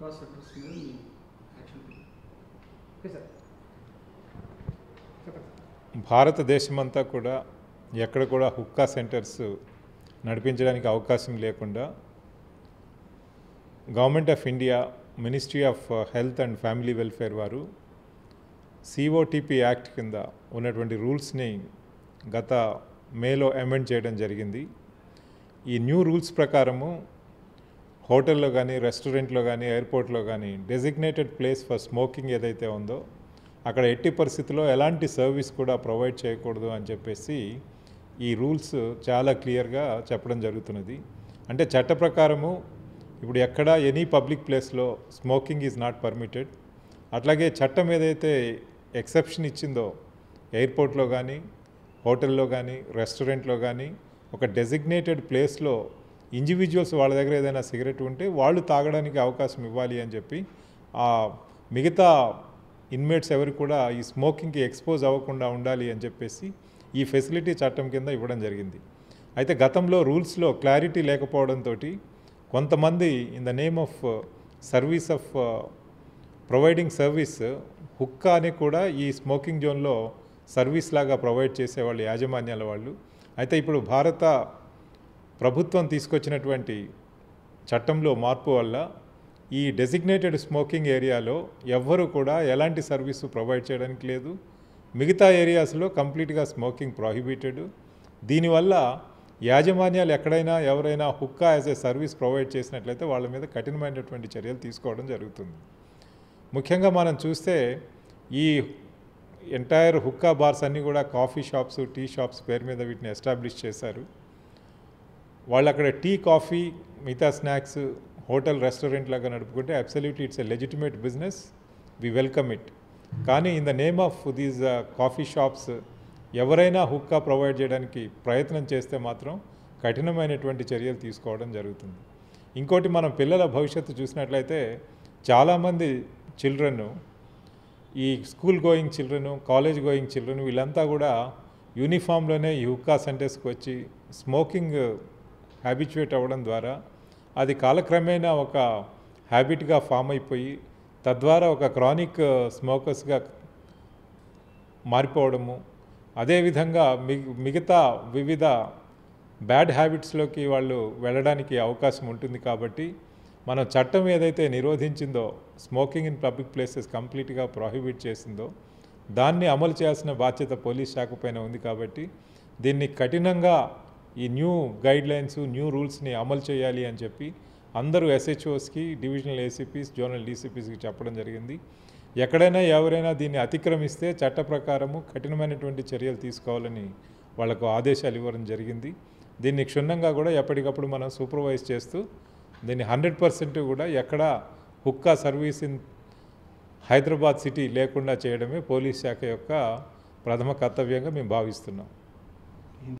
Hookah centres మీద మీ action okay sir. భారతదేశమంతా కూడా ఎక్కడ కూడా హుక్కా సెంటర్స్ నడిపించడానికి అవకాశం లేకుండా government of India ministry of health and family welfare వారు సిఓటిపి యాక్ట్ కింద ఉన్నటువంటి రూల్స్ని గత మేలో అమెండ్ చేయడం జరిగింది. ఈ న్యూ రూల్స్ ప్రకారము హోటల్లో కానీ రెస్టారెంట్లో కానీ ఎయిర్పోర్ట్లో కానీ డెసిగ్నేటెడ్ ప్లేస్ ఫర్ స్మోకింగ్ ఏదైతే ఉందో అక్కడ ఎట్టి పరిస్థితుల్లో ఎలాంటి సర్వీస్ కూడా ప్రొవైడ్ చేయకూడదు అని చెప్పేసి ఈ రూల్స్ చాలా క్లియర్గా చెప్పడం జరుగుతున్నది. అంటే చట్ట ప్రకారము ఇప్పుడు ఎక్కడ ఎనీ పబ్లిక్ ప్లేస్లో స్మోకింగ్ ఈజ్ నాట్ పర్మిటెడ్. అట్లాగే చట్టం ఏదైతే ఎక్సెప్షన్ ఇచ్చిందో ఎయిర్పోర్ట్లో కానీ హోటల్లో కానీ రెస్టారెంట్లో కానీ ఒక డెసిగ్నేటెడ్ ప్లేస్లో ఇండివిజువల్స్ వాళ్ళ దగ్గర ఏదైనా సిగరెట్ ఉంటే వాళ్ళు తాగడానికి అవకాశం ఇవ్వాలి అని చెప్పి ఆ మిగతా ఇన్మేట్స్ ఎవరు కూడా ఈ స్మోకింగ్కి ఎక్స్పోజ్ అవ్వకుండా ఉండాలి అని చెప్పేసి ఈ ఫెసిలిటీ చట్టం కింద ఇవ్వడం జరిగింది. అయితే గతంలో రూల్స్లో క్లారిటీ లేకపోవడంతో కొంతమంది in the name of service of providing service హుక్కాని కూడా ఈ స్మోకింగ్ జోన్లో సర్వీస్ లాగా ప్రొవైడ్ చేసేవాళ్ళు యాజమాన్యాల వాళ్ళు. అయితే ఇప్పుడు భారత ప్రభుత్వం తీసుకొచ్చినటువంటి చట్టంలో మార్పు వల్ల ఈ డెసిగ్నేటెడ్ స్మోకింగ్ ఏరియాలో ఎవ్వరూ కూడా ఎలాంటి సర్వీసు ప్రొవైడ్ చేయడానికి లేదు. మిగతా ఏరియాస్లో కంప్లీట్గా స్మోకింగ్ ప్రొహిబిటెడ్. దీనివల్ల యాజమాన్యాలు ఎక్కడైనా ఎవరైనా hookah as a service provide చేసినట్లయితే వాళ్ళ మీద కఠినమైనటువంటి చర్యలు తీసుకోవడం జరుగుతుంది. ముఖ్యంగా మనం చూస్తే ఈ ఎంటైర్ హుక్కా బార్స్ అన్నీ కూడా కాఫీ షాప్స్ టీ షాప్స్ పేరు మీద వీటిని ఎస్టాబ్లిష్ చేశారు. వాళ్ళు అక్కడ టీ కాఫీ మిగతా స్నాక్స్ హోటల్ రెస్టారెంట్ లాగా నడుపుకుంటే absolutely it's a legitimate business, we welcome it. కానీ in the name of these coffee shops ఎవరైనా హుక్కా ప్రొవైడ్ చేయడానికి ప్రయత్నం చేస్తే మాత్రం కఠినమైనటువంటి చర్యలు తీసుకోవడం జరుగుతుంది. ఇంకోటి మనం పిల్లల భవిష్యత్తు చూసినట్లయితే చాలామంది చిల్డ్రన్ ఈ school going children college going children వీళ్ళంతా కూడా యూనిఫామ్లోనే ఈ హుక్కా సెంటర్స్కి వచ్చి స్మోకింగ్ హ్యాబిచువేట్ అవ్వడం ద్వారా అది కాలక్రమేణా ఒక హ్యాబిట్గా ఫామ్ అయిపోయి తద్వారా ఒక క్రానిక్ స్మోకర్స్గా మారిపోవడము, అదేవిధంగా మిగతా వివిధ బ్యాడ్ హ్యాబిట్స్లోకి వాళ్ళు వెళ్ళడానికి అవకాశం ఉంటుంది. కాబట్టి మన చట్టం ఏదైతే నిరోధించిందో స్మోకింగ్ ఇన్ పబ్లిక్ ప్లేసెస్ కంప్లీట్గా ప్రొహిబిట్ చేసిందో దాన్ని అమలు చేయాల్సిన బాధ్యత పోలీస్ శాఖ పైన ఉంది. కాబట్టి దీన్ని కఠినంగా ఈ న్యూ గైడ్లైన్స్ న్యూ రూల్స్ని అమలు చేయాలి అని చెప్పి అందరూ ఎస్హెచ్ఓస్కి డివిజనల్ ఏసీపీస్ జోనల్ డీసీపీస్కి చెప్పడం జరిగింది. ఎక్కడైనా ఎవరైనా దీన్ని అతిక్రమిస్తే చట్ట ప్రకారము కఠినమైనటువంటి చర్యలు తీసుకోవాలని వాళ్లకు ఆదేశాలు ఇవ్వడం జరిగింది. దీన్ని క్షుణ్ణంగా కూడా ఎప్పటికప్పుడు మనం సూపర్వైజ్ చేస్తూ దీన్ని 100% కూడా ఎక్కడ hookah service in Hyderabad city లేకుండా చేయడమే పోలీస్ శాఖ యొక్క ప్రథమ కర్తవ్యంగా మేము భావిస్తున్నాం.